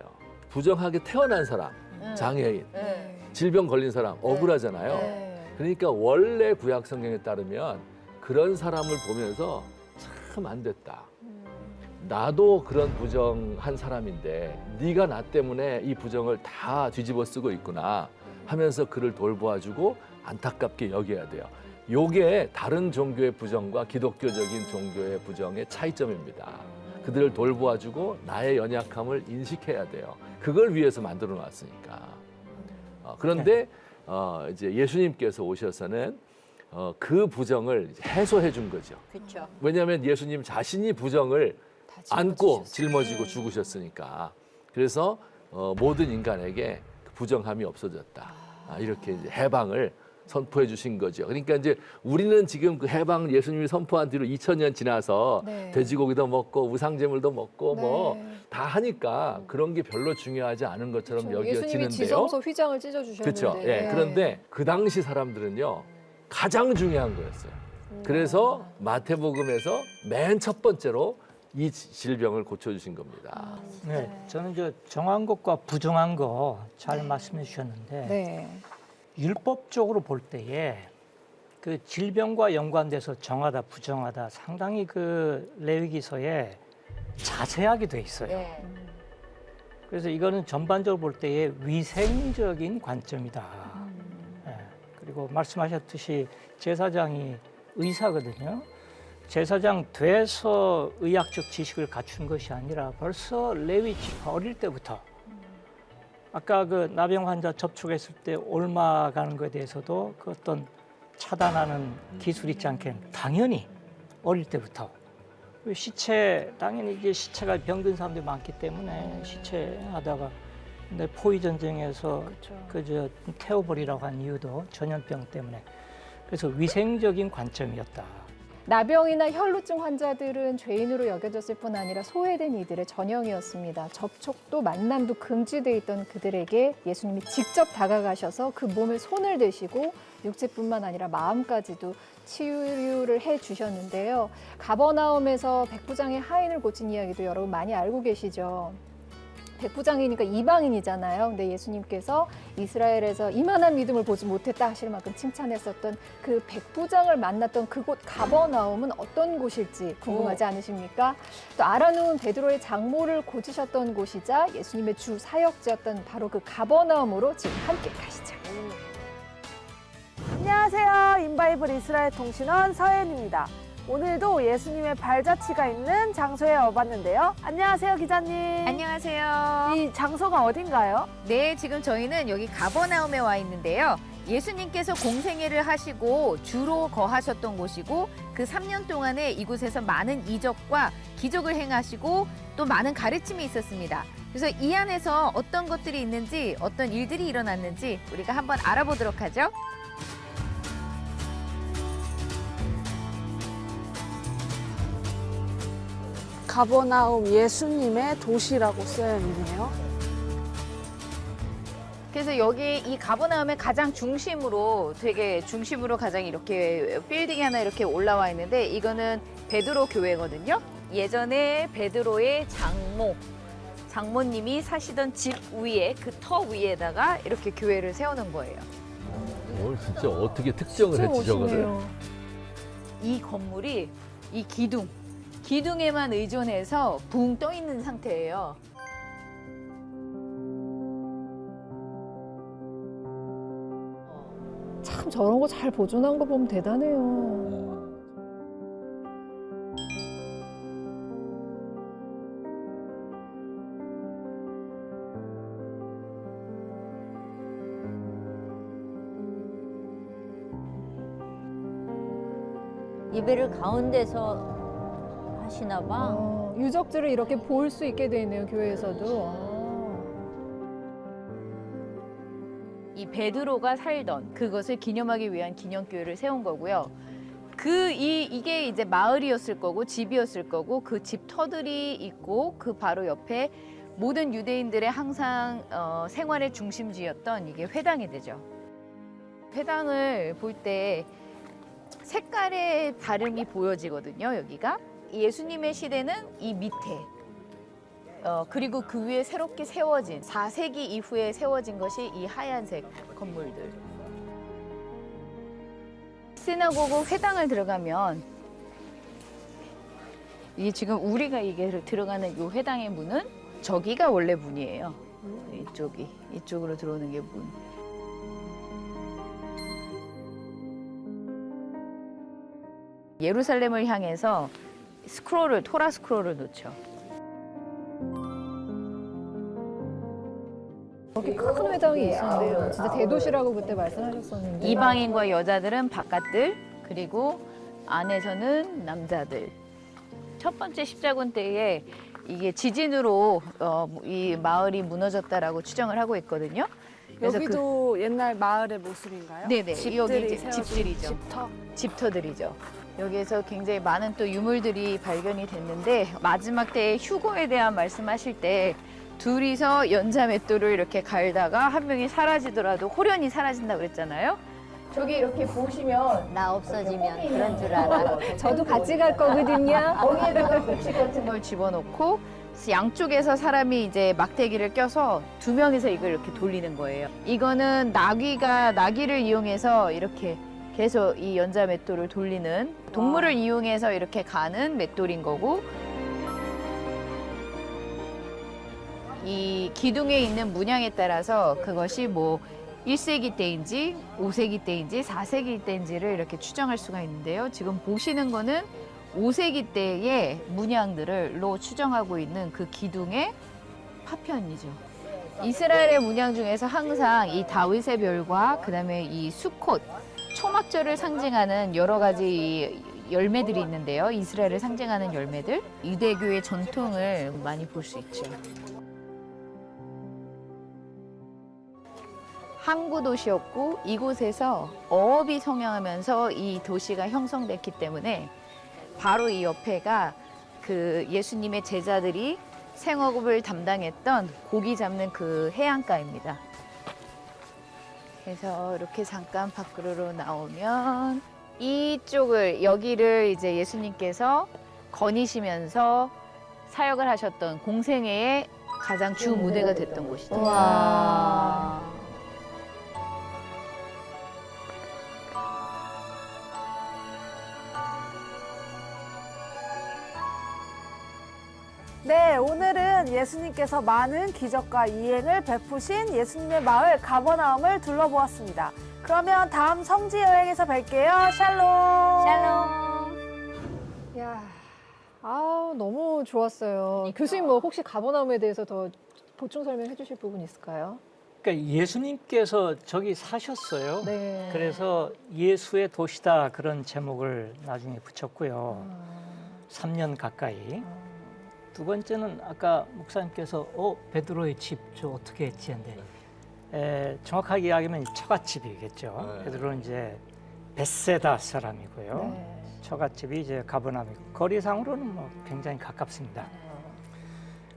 Speaker 3: 부정하게 태어난 사람, 장애인,
Speaker 2: 네.
Speaker 3: 질병 걸린 사람 억울하잖아요.
Speaker 1: 네.
Speaker 3: 그러니까 원래 구약 성경에 따르면 그런 사람을 보면서 참 안 됐다. 나도 그런 부정한 사람인데 네가 나 때문에 이 부정을 다 뒤집어 쓰고 있구나 하면서 그를 돌보아주고 안타깝게 여겨야 돼요. 요게 다른 종교의 부정과 기독교적인 종교의 부정의 차이점입니다. 그들을 돌보아주고 나의 연약함을 인식해야 돼요. 그걸 위해서 만들어 놨으니까. 그런데 이제 예수님께서 오셔서는 그 부정을 해소해 준 거죠.
Speaker 2: 그렇죠.
Speaker 3: 왜냐하면 예수님 자신이 부정을
Speaker 1: 다
Speaker 3: 안고
Speaker 1: 짊어지셨어요.
Speaker 3: 짊어지고 죽으셨으니까. 그래서 모든 인간에게 그 부정함이 없어졌다. 이렇게 이제 해방을 선포해 주신 거죠. 그러니까 이제 우리는 지금 그 해방 예수님이 선포한 뒤로 2000년 지나서
Speaker 1: 네.
Speaker 3: 돼지고기도 먹고 우상제물도 먹고
Speaker 1: 네.
Speaker 3: 뭐 다 하니까 그런 게 별로 중요하지 않은 것처럼
Speaker 1: 그렇죠. 예수님이
Speaker 3: 여겨지는데요.
Speaker 1: 지성소 휘장을 찢어주셨는데.
Speaker 3: 그렇죠. 예. 그런데 그 당시 사람들은요 가장 중요한 거였어요. 그래서 마태복음에서 맨 첫 번째로 이 질병을 고쳐주신 겁니다.
Speaker 4: 네, 저는 저 정한 것과 부정한 거 잘 말씀해 주셨는데
Speaker 1: 네.
Speaker 4: 율법적으로 볼 때에 그 질병과 연관돼서 정하다 부정하다 상당히 그 레위기서에 자세하게 돼 있어요.
Speaker 2: 네.
Speaker 4: 그래서 이거는 전반적으로 볼 때에 위생적인 관점이다. 예, 그리고 말씀하셨듯이 제사장이 의사거든요. 제사장 돼서 의학적 지식을 갖춘 것이 아니라 벌써 레위 지파 어릴 때부터 아까 그 나병 환자 접촉했을 때 옮아가는 것에 대해서도 그 어떤 차단하는 기술이 있지 않겠는 당연히 어릴 때부터 시체 당연히 이제 시체가 병든 사람들이 많기 때문에 시체 하다가 근데 포위 전쟁에서 그저 태워버리라고 한 이유도 전염병 때문에 그래서 위생적인 관점이었다.
Speaker 1: 나병이나 혈루증 환자들은 죄인으로 여겨졌을 뿐 아니라 소외된 이들의 전형이었습니다. 접촉도 만남도 금지돼 있던 그들에게 예수님이 직접 다가가셔서 그 몸에 손을 대시고 육체뿐만 아니라 마음까지도 치유를 해주셨는데요. 가버나움에서 백부장의 하인을 고친 이야기도 여러분 많이 알고 계시죠. 백부장이니까 이방인이잖아요. 근데 예수님께서 이스라엘에서 이만한 믿음을 보지 못했다 하실 만큼 칭찬했었던 그 백부장을 만났던 그곳 가버나움은 어떤 곳일지 궁금하지 않으십니까? 또 알아놓은 베드로의 장모를 고치셨던 곳이자 예수님의 주 사역지였던 바로 그 가버나움으로 지금 함께 가시죠.
Speaker 6: 안녕하세요. 인바이블 이스라엘 통신원 서연입니다. 오늘도 예수님의 발자취가 있는 장소에 와봤는데요. 안녕하세요, 기자님.
Speaker 7: 안녕하세요.
Speaker 6: 이 장소가 어딘가요?
Speaker 7: 네, 지금 저희는 여기 가버나움에 와 있는데요. 예수님께서 공생애를 하시고 주로 거하셨던 곳이고 그 3년 동안에 이곳에서 많은 이적과 기적을 행하시고 또 많은 가르침이 있었습니다. 그래서 이 안에서 어떤 것들이 있는지 어떤 일들이 일어났는지 우리가 한번 알아보도록 하죠.
Speaker 6: 가버나움 예수님의 도시라고 써있네요.
Speaker 7: 그래서 여기 이 가버나움의 가장 중심으로 되게 중심으로 가장 이렇게 빌딩이 하나 이렇게 올라와 있는데 이거는 베드로 교회거든요. 예전에 베드로의 장모님이 사시던 집 위에 그 터 위에다가 이렇게 교회를 세우는 거예요.
Speaker 3: 뭘 진짜 어떻게 특정을 했지 저거를.
Speaker 7: 이 건물이 이 기둥에만 의존해서 붕 떠 있는 상태예요.
Speaker 1: 참 저런 거 잘 보존한 거 보면 대단해요.
Speaker 2: 예배를 가운데서 하시나 봐.
Speaker 1: 유적지를 이렇게 볼 수 있게 돼 있네요, 교회에서도.
Speaker 7: 이 베드로가 살던 그것을 기념하기 위한 기념교회를 세운 거고요. 이게 이제 마을이었을 거고 집이었을 거고 그 집터들이 있고 그 바로 옆에 모든 유대인들의 항상 생활의 중심지였던 이게 회당이 되죠. 회당을 볼 때 색깔의 다름이 보여지거든요. 여기가 예수님의 시대는 이 밑에 그리고 그 위에 새롭게 세워진 4세기 이후에 세워진 것이 이 하얀색 건물들. 시나고그 회당을 들어가면 이게 지금 우리가 이게 들어가는 이 회당의 문은 저기가 원래 문이에요. 이쪽으로 들어오는 게 문. 예루살렘을 향해서 토라 스크롤을 놓죠.
Speaker 1: 이렇게 큰 회당이 있었네요. 진짜 대도시라고 그때 말씀하셨었는데.
Speaker 7: 이방인과 여자들은 바깥들, 그리고 안에서는 남자들. 첫 번째 십자군 때에 이게 지진으로 이 마을이 무너졌다라고 추정을 하고 있거든요. 그래서
Speaker 6: 여기도 옛날 마을의 모습인가요?
Speaker 7: 네네. 여기 이제
Speaker 6: 세워진
Speaker 7: 집들이죠.
Speaker 6: 집터.
Speaker 7: 집터들이죠. 여기에서 굉장히 많은 또 유물들이 발견이 됐는데 마지막 때에 휴거에 대한 말씀하실 때 둘이서 연자 맷돌을 이렇게 갈다가 한 명이 사라지더라도 홀연히 사라진다 그랬잖아요. 저기 이렇게 보시면
Speaker 2: 나 없어지면 그런 줄 알아.
Speaker 1: 저도 같이 갈 거거든요.
Speaker 7: 거기에다가 곡식 같은 걸 집어넣고 양쪽에서 사람이 이제 막대기를 껴서 두 명이서 이걸 이렇게 돌리는 거예요. 이거는 나귀를 이용해서 이렇게 계속 이 연자 맷돌을 돌리는 동물을 이용해서 이렇게 가는 맷돌인 거고 이 기둥에 있는 문양에 따라서 그것이 뭐 1세기 때인지 5세기 때인지 4세기 때인지를 이렇게 추정할 수가 있는데요. 지금 보시는 거는 5세기 때의 문양들로 추정하고 있는 그 기둥의 파편이죠. 이스라엘의 문양 중에서 항상 이 다윗의 별과 그다음에 이 수콧, 초막절을 상징하는 여러 가지 열매들이 있는데요. 이스라엘을 상징하는 열매들, 유대교의 전통을 많이 볼 수 있죠. 항구 도시였고 이곳에서 어업이 성행하면서 이 도시가 형성됐기 때문에 바로 이 옆에가 그 예수님의 제자들이 생업을 담당했던 고기 잡는 그 해안가입니다. 그래서 이렇게 잠깐 밖으로 나오면 여기를 이제 예수님께서 거니시면서 사역을 하셨던 공생애의 가장 주 무대가 됐던 곳이죠.
Speaker 2: 와.
Speaker 6: 네, 오늘은 예수님께서 많은 기적과 이행을 베푸신 예수님의 마을 가버나움을 둘러보았습니다. 그러면 다음 성지 여행에서 뵐게요. 샬롬.
Speaker 2: 샬롬.
Speaker 1: 야, 너무 좋았어요. 교수님 뭐 혹시 가버나움에 대해서 더 보충 설명해 주실 부분 있을까요?
Speaker 4: 그러니까 예수님께서 저기 사셨어요.
Speaker 1: 네.
Speaker 4: 그래서 예수의 도시다 그런 제목을 나중에 붙였고요. 3년 가까이. 두 번째는 아까 목사님께서 베드로의 집 저 어떻게 했지 했는데 정확하게 이야기하면 처갓집이겠죠.
Speaker 3: 네.
Speaker 4: 베드로는 이제 벳세다 사람이고요.
Speaker 1: 네.
Speaker 4: 처갓집이 이제 가버나움이고 거리상으로는 뭐 굉장히 가깝습니다.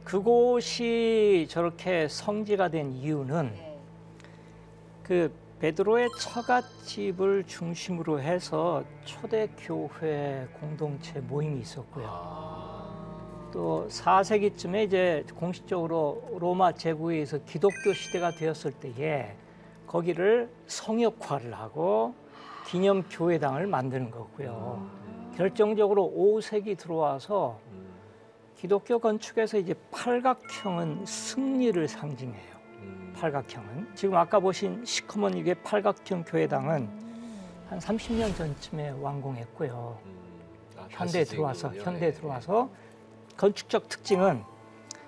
Speaker 4: 그곳이 저렇게 성지가 된 이유는 그 베드로의 처갓집을 중심으로 해서 초대교회 공동체 모임이 있었고요. 또 4세기쯤에 이제 공식적으로 로마 제국에 의해서 기독교 시대가 되었을 때에 거기를 성역화를 하고 기념교회당을 만드는 거고요. 결정적으로 5세기 들어와서 기독교 건축에서 이제 팔각형은 승리를 상징해요. 팔각형은. 지금 아까 보신 시커먼 이게 팔각형 교회당은 한 30년 전쯤에 완공했고요. 현대에 들어와서 건축적 특징은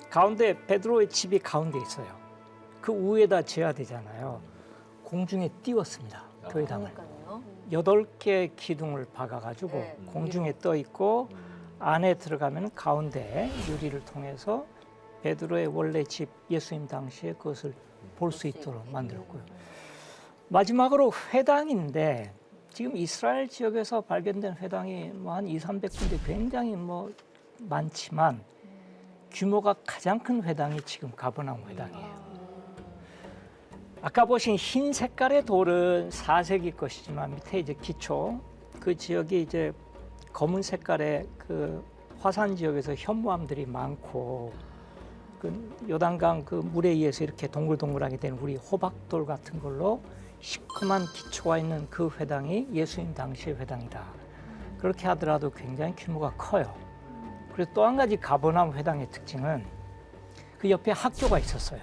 Speaker 4: 가운데 베드로의 집이 가운데 있어요. 그 위에다 재야 되잖아요. 공중에 띄웠습니다. 교회당을. 8개의 기둥을 박아가지고
Speaker 2: 네.
Speaker 4: 공중에 떠 있고 안에 들어가면 가운데 유리를 통해서 베드로의 원래 집 예수님 당시에 그것을 볼 수 있도록 만들었고요. 마지막으로 회당인데 지금 이스라엘 지역에서 발견된 회당이 뭐 한 200~300군데 굉장히 뭐 많지만 규모가 가장 큰 회당이 지금 가버나움 회당이에요. 아까 보신 흰 색깔의 돌은 4세기 것이지만 밑에 이제 기초 그 지역이 이제 검은 색깔의 그 화산 지역에서 현무암들이 많고 그 요단강 그 물에 의해서 이렇게 동글동글하게 된 우리 호박돌 같은 걸로 시커먼 기초가 있는 그 회당이 예수님 당시의 회당이다. 그렇게 하더라도 굉장히 규모가 커요. 그리고 또 한 가지 가버나움 회당의 특징은 그 옆에 학교가 있었어요.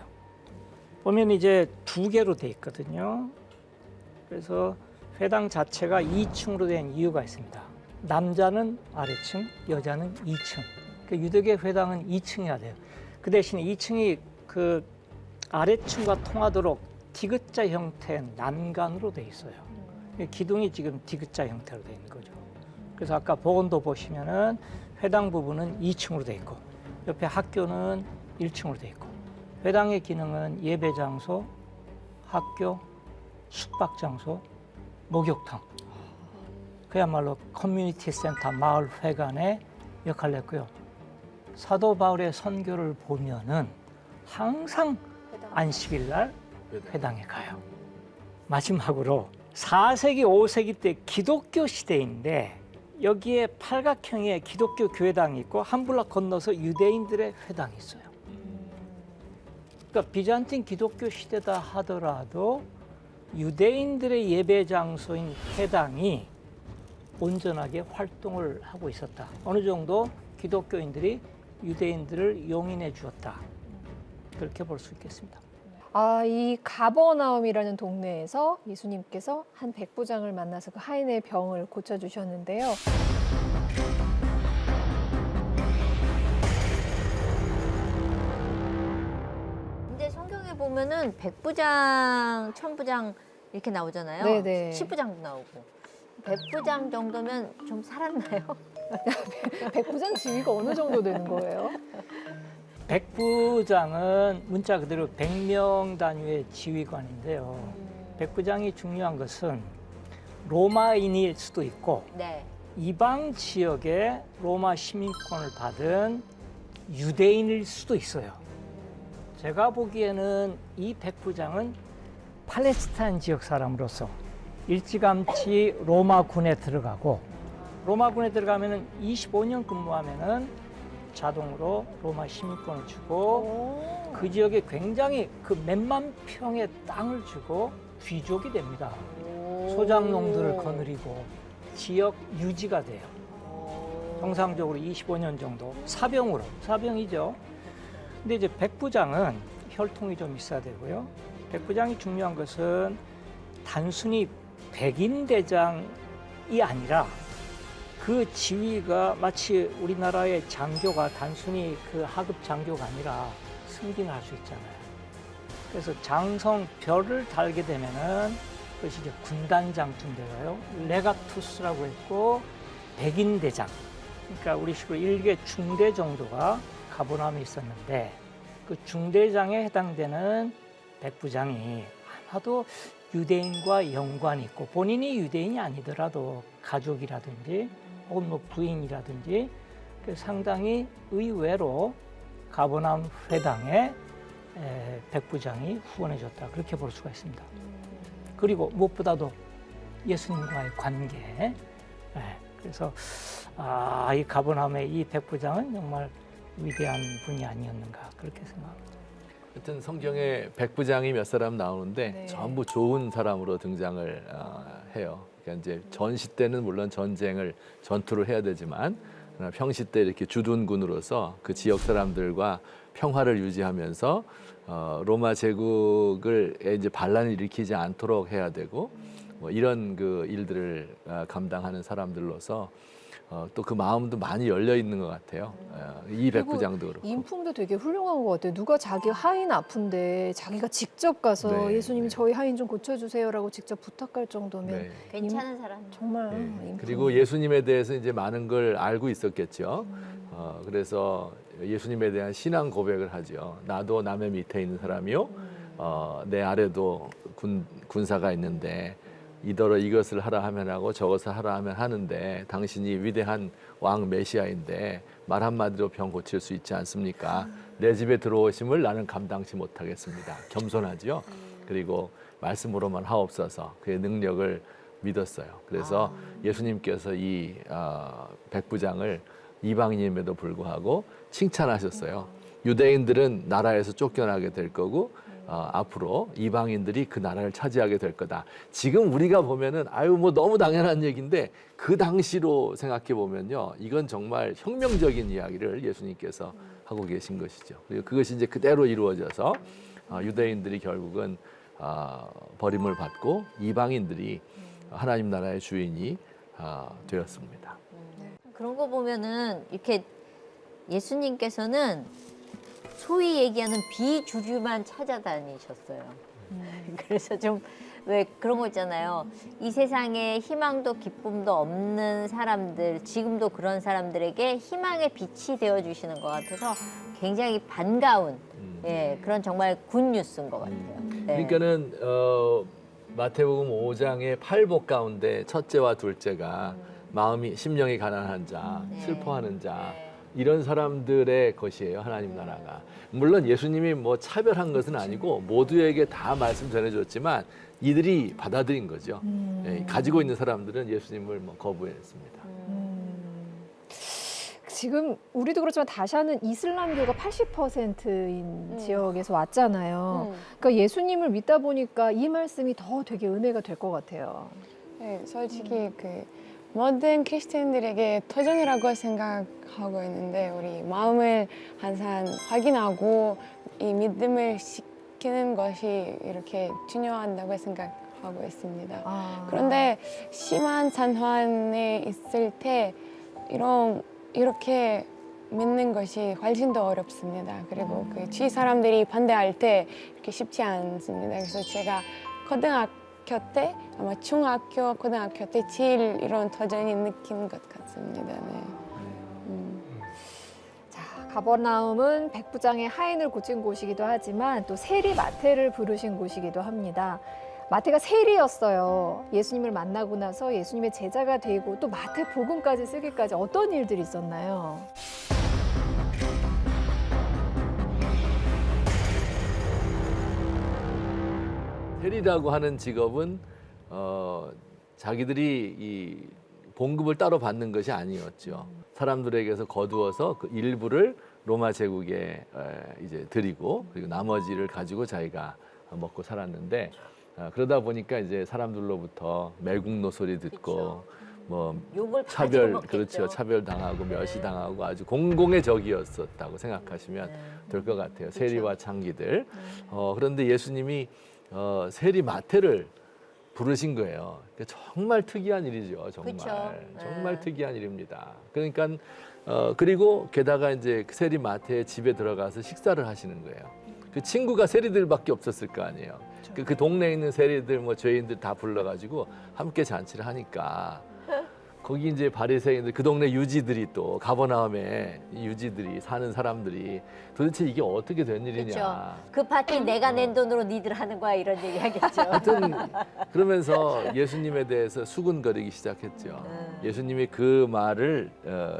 Speaker 4: 보면 이제 2개로 돼 있거든요. 그래서 회당 자체가 2층으로 된 이유가 있습니다. 남자는 아래층, 여자는 2층. 그 유대계 회당은 2층이어야 돼요. 그 대신에 2층이 그 아래층과 통하도록 디귿자 형태의 난간으로 돼 있어요. 기둥이 지금 디귿자 형태로 돼 있는 거죠. 그래서 아까 복원도 보시면은 회당 부분은 2층으로 돼 있고 옆에 학교는 1층으로 돼 있고 회당의 기능은 예배 장소, 학교, 숙박 장소, 목욕탕. 그야말로 커뮤니티 센터, 마을 회관의 역할을 했고요. 사도 바울의 선교를 보면은 항상 안식일 날 회당에 가요. 마지막으로 4세기, 5세기 때 기독교 시대인데 여기에 팔각형의 기독교 교회당이 있고 한 블락 건너서 유대인들의 회당이 있어요. 그러니까 비잔틴 기독교 시대다 하더라도 유대인들의 예배 장소인 회당이 온전하게 활동을 하고 있었다. 어느 정도 기독교인들이 유대인들을 용인해 주었다. 그렇게 볼 수 있겠습니다.
Speaker 1: 이 가버나움이라는 동네에서 예수님께서 한 백부장을 만나서 그 하인의 병을 고쳐주셨는데요.
Speaker 2: 근데 성경에 보면은 백부장, 천부장 이렇게 나오잖아요.
Speaker 1: 네네.
Speaker 2: 10부장도 나오고. 백부장 정도면 좀 살았나요?
Speaker 1: 백부장 지위가 어느 정도 되는 거예요?
Speaker 4: 백부장은 문자 그대로 100명 단위의 지휘관인데요. 백부장이 중요한 것은 로마인일 수도 있고
Speaker 2: 네.
Speaker 4: 이방 지역에 로마 시민권을 받은 유대인일 수도 있어요. 제가 보기에는 이 백부장은 팔레스타인 지역 사람으로서 일찌감치 로마군에 들어가고 로마군에 들어가면 25년 근무하면은 자동으로 로마 시민권을 주고 그 지역에 굉장히 그 몇만 평의 땅을 주고 귀족이 됩니다. 소작농들을 거느리고 지역 유지가 돼요. 정상적으로 25년 정도 사병이죠. 근데 이제 백부장은 혈통이 좀 있어야 되고요. 백부장이 중요한 것은 단순히 백인 대장이 아니라 그 지위가 마치 우리나라의 장교가 단순히 그 하급 장교가 아니라 승진을 할 수 있잖아요. 그래서 장성 별을 달게 되면은 그것이 이제 군단장쯤 되어요. 레가투스라고 했고 백인 대장. 그러니까 우리 식으로 일개 중대 정도가 가버나움에 있었는데 그 중대장에 해당되는 백부장이 아마도 유대인과 연관이 있고 본인이 유대인이 아니더라도 가족이라든지 혹은 뭐 부인이라든지 상당히 의외로 가버나움 회당에 백부장이 후원해줬다. 그렇게 볼 수가 있습니다. 그리고 무엇보다도 예수님과의 관계. 그래서 이 가버나움의 이 백부장은 정말 위대한 분이 아니었는가 그렇게 생각합니다.
Speaker 3: 하여튼 성경에 백부장이 몇 사람 나오는데
Speaker 1: 네.
Speaker 3: 전부 좋은 사람으로 등장을 해요. 그러니까 이제 전시 때는 물론 전투를 해야 되지만 평시 때 이렇게 주둔군으로서 그 지역 사람들과 평화를 유지하면서 로마 제국을 이제 반란을 일으키지 않도록 해야 되고 뭐 이런 그 일들을 감당하는 사람들로서 또 그 마음도 많이 열려 있는 것 같아요. 이
Speaker 1: 그리고
Speaker 3: 백부장도 그렇고.
Speaker 1: 인품도 되게 훌륭한 것 같아요. 누가 자기 하인 아픈데 자기가 직접 가서
Speaker 3: 네,
Speaker 1: 예수님
Speaker 3: 네.
Speaker 1: 저희 하인 좀 고쳐주세요라고 직접 부탁할 정도면
Speaker 3: 네.
Speaker 2: 괜찮은 사람.
Speaker 1: 정말
Speaker 3: 네.
Speaker 1: 인품.
Speaker 3: 그리고 예수님에 대해서 이제 많은 걸 알고 있었겠죠. 그래서 예수님에 대한 신앙 고백을 하죠. 나도 남의 밑에 있는 사람이요. 내 아래도 군사가 있는데 이더러 이것을 하라 하면 하고 저것을 하라 하면 하는데 당신이 위대한 왕 메시아인데 말 한마디로 병 고칠 수 있지 않습니까? 내 집에 들어오심을 나는 감당치 못하겠습니다. 겸손하죠. 그리고 말씀으로만 하옵소서 그의 능력을 믿었어요. 그래서 예수님께서 이 백부장을 이방인임에도 불구하고 칭찬하셨어요. 유대인들은 나라에서 쫓겨나게 될 거고 앞으로 이방인들이 그 나라를 차지하게 될 거다. 지금 우리가 보면은 아유 뭐 너무 당연한 얘기인데 그 당시로 생각해 보면요, 이건 정말 혁명적인 이야기를 예수님께서 하고 계신 것이죠. 그리고 그것이 이제 그대로 이루어져서 유대인들이 결국은 버림을 받고 이방인들이 하나님 나라의 주인이 되었습니다.
Speaker 2: 그런 거 보면은 이렇게 예수님께서는 소위 얘기하는 비주류만 찾아다니셨어요. 그래서 좀 왜 그런 거 있잖아요. 이 세상에 희망도 기쁨도 없는 사람들, 지금도 그런 사람들에게 희망의 빛이 되어주시는 것 같아서 굉장히 반가운 예, 그런 정말 굿뉴스인 것 같아요. 네.
Speaker 3: 그러니까는 마태복음 5장의 팔복 가운데 첫째와 둘째가 마음이 심령이 가난한 자, 슬퍼하는 자 이런 사람들의 것이에요. 하나님 나라가. 물론 예수님이 뭐 차별한 것은 아니고 모두에게 다 말씀 전해줬지만 이들이 받아들인 거죠. 예, 가지고 있는 사람들은 예수님을 뭐 거부했습니다.
Speaker 1: 지금 우리도 그렇지만 다샤는 이슬람교가 80%인 지역에서 왔잖아요. 그러니까 예수님을 믿다 보니까 이 말씀이 더 되게 은혜가 될 것 같아요.
Speaker 5: 네, 솔직히 그 모든 크리스천들에게 도전이라고 생각하고 있는데 우리 마음을 항상 확인하고 이 믿음을 지키는 것이 이렇게 중요하다고 생각하고 있습니다. 그런데 심한 상황에 있을 때 이렇게 믿는 것이 훨씬 더 어렵습니다. 그리고 그 주위 사람들이 반대할 때 이렇게 쉽지 않습니다. 그래서 제가 고등학교 때 아마 중학교, 고등학교 때 제일 이런 도전이 느낀 것 같습니다. 네.
Speaker 1: 자, 가버나움은 백부장의 하인을 고친 곳이기도 하지만 또 세리 마태를 부르신 곳이기도 합니다. 마태가 세리였어요. 예수님을 만나고 나서 예수님의 제자가 되고 또 마태 복음까지 쓰기까지 어떤 일들이 있었나요?
Speaker 3: 세리라고 하는 직업은 자기들이 이 봉급을 따로 받는 것이 아니었죠. 사람들에게서 거두어서 그 일부를 로마 제국에 이제 드리고 그리고 나머지를 가지고 자기가 먹고 살았는데 그러다 보니까 이제 사람들로부터 매국노 소리 듣고 뭐
Speaker 2: 욕을
Speaker 3: 차별
Speaker 2: 먹겠죠.
Speaker 3: 그렇죠. 차별 당하고 멸시당하고 아주 공공의 적이었었다고 생각하시면 될 것 같아요. 세리와 창기들. 그런데 예수님이 세리 마태를 부르신 거예요. 정말 특이한 일이죠. 정말
Speaker 2: 그쵸.
Speaker 3: 정말 특이한 일입니다. 그러니까 그리고 게다가 이제 그 세리 마태의 집에 들어가서 식사를 하시는 거예요. 그 친구가 세리들밖에 없었을 거 아니에요. 그 동네에 있는 세리들 뭐 죄인들 다 불러가지고 함께 잔치를 하니까 거기 이제 바리새인들 그 동네 유지들이 또 가버나움에 이 유지들이 사는 사람들이 도대체 이게 어떻게 된 일이냐.
Speaker 2: 그렇죠. 그 파티 내가 낸 돈으로 니들 하는 거야 이런 얘기 하겠죠.
Speaker 3: 하여튼 그러면서 예수님에 대해서 수군거리기 시작했죠. 예수님이 그 말을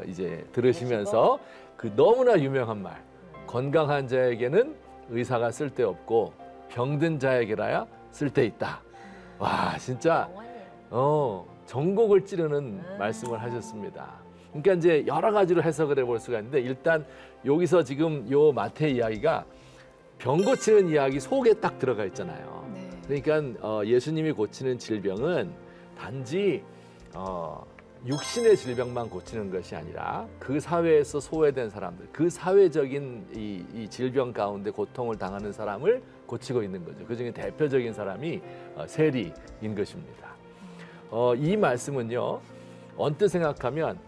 Speaker 3: 이제 들으시면서 그 너무나 유명한 말. 건강한 자에게는 의사가 쓸데없고 병든 자에게라야 쓸데있다. 와 진짜 전곡을 찌르는 말씀을 하셨습니다. 그러니까 이제 여러 가지로 해석을 해볼 수가 있는데 일단 여기서 지금 요 마태 이야기가 병 고치는 이야기 속에 딱 들어가 있잖아요. 그러니까 예수님이 고치는 질병은 단지 육신의 질병만 고치는 것이 아니라 그 사회에서 소외된 사람들, 그 사회적인 이 질병 가운데 고통을 당하는 사람을 고치고 있는 거죠. 그중에 대표적인 사람이 세리인 것입니다. 이 말씀은요, 언뜻 생각하면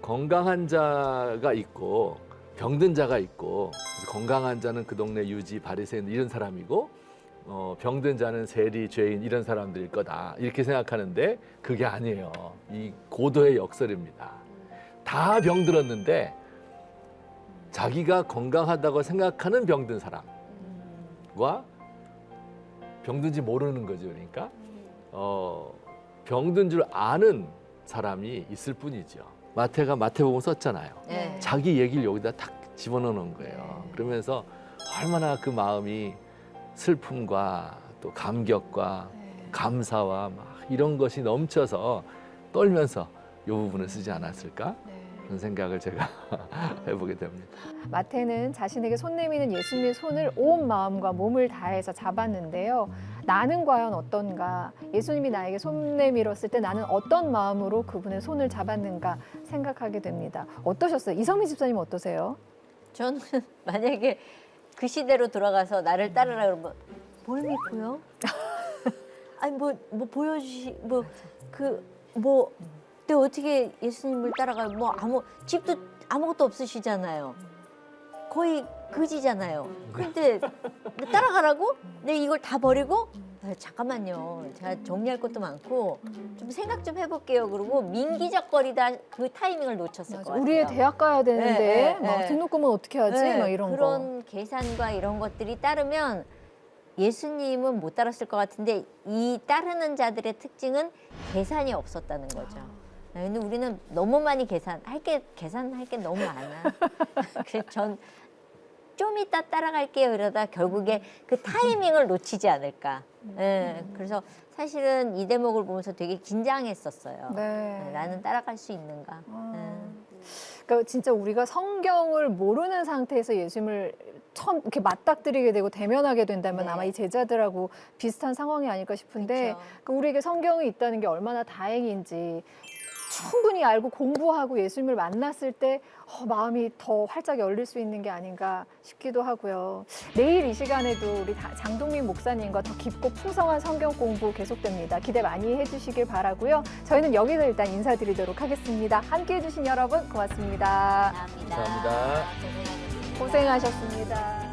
Speaker 3: 건강한 자가 있고 병든 자가 있고, 그래서 건강한 자는 그 동네 유지, 바리새인 이런 사람이고, 병든 자는 세리, 죄인 이런 사람들일 거다 이렇게 생각하는데 그게 아니에요. 이 고도의 역설입니다. 다 병들었는데 자기가 건강하다고 생각하는 병든 사람과 병든지 모르는 거죠. 그러니까 병든 줄 아는 사람이 있을 뿐이죠. 마태가 마태복음 썼잖아요.
Speaker 2: 네.
Speaker 3: 자기 얘기를 여기다 탁 집어넣는 거예요. 그러면서 얼마나 그 마음이 슬픔과 또 감격과 감사와 막 이런 것이 넘쳐서 떨면서 이 부분을 쓰지 않았을까? 그런 생각을 제가 해보게 됩니다.
Speaker 1: 마태는 자신에게 손 내미는 예수님의 손을 온 마음과 몸을 다해서 잡았는데요. 나는 과연 어떤가? 예수님이 나에게 손 내밀었을 때 나는 어떤 마음으로 그분의 손을 잡았는가 생각하게 됩니다. 어떠셨어요? 이성미 집사님 어떠세요?
Speaker 2: 저는 만약에 그 시대로 돌아가서 나를 따르라 그러면 뭘 믿고요? 아니 뭐 보여주시 근데 어떻게 예수님을 따라가요? 집도 아무것도 없으시잖아요. 거의 거지잖아요. 근데 따라가라고? 근데 이걸 다 버리고? 잠깐만요. 제가 정리할 것도 많고 좀 생각 좀 해볼게요. 그러고 민기적거리다 그 타이밍을 놓쳤을 것 같아요.
Speaker 1: 우리의 대학 가야 되는데
Speaker 2: 네,
Speaker 1: 막
Speaker 2: 네.
Speaker 1: 등록금은 어떻게 하지?
Speaker 2: 네,
Speaker 1: 막 이런 거.
Speaker 2: 그런 계산과 이런 것들이 따르면 예수님은 못 따랐을 것 같은데 이 따르는 자들의 특징은 계산이 없었다는 거죠. 근데 우리는 너무 많이 계산할 게 너무 많아. 그래서 전 좀 이따 따라갈게요 이러다 결국에 그 타이밍을 놓치지 않을까. 그래서 사실은 이 대목을 보면서 되게 긴장했었어요.
Speaker 1: 네.
Speaker 2: 나는 따라갈 수 있는가.
Speaker 1: 그러니까 진짜 우리가 성경을 모르는 상태에서 예수님을 처음 이렇게 맞닥뜨리게 되고 대면하게 된다면
Speaker 2: 네.
Speaker 1: 아마 이 제자들하고 비슷한 상황이 아닐까 싶은데
Speaker 2: 그쵸.
Speaker 1: 그 우리에게 성경이 있다는 게 얼마나 다행인지 충분히 알고 공부하고 예수님을 만났을 때 마음이 더 활짝 열릴 수 있는 게 아닌가 싶기도 하고요. 내일 이 시간에도 우리 장동민 목사님과 더 깊고 풍성한 성경 공부 계속됩니다. 기대 많이 해주시길 바라고요. 저희는 여기서 일단 인사드리도록 하겠습니다. 함께해 주신 여러분 고맙습니다.
Speaker 2: 감사합니다.
Speaker 3: 감사합니다.
Speaker 2: 고생하셨습니다.
Speaker 1: 고생하셨습니다.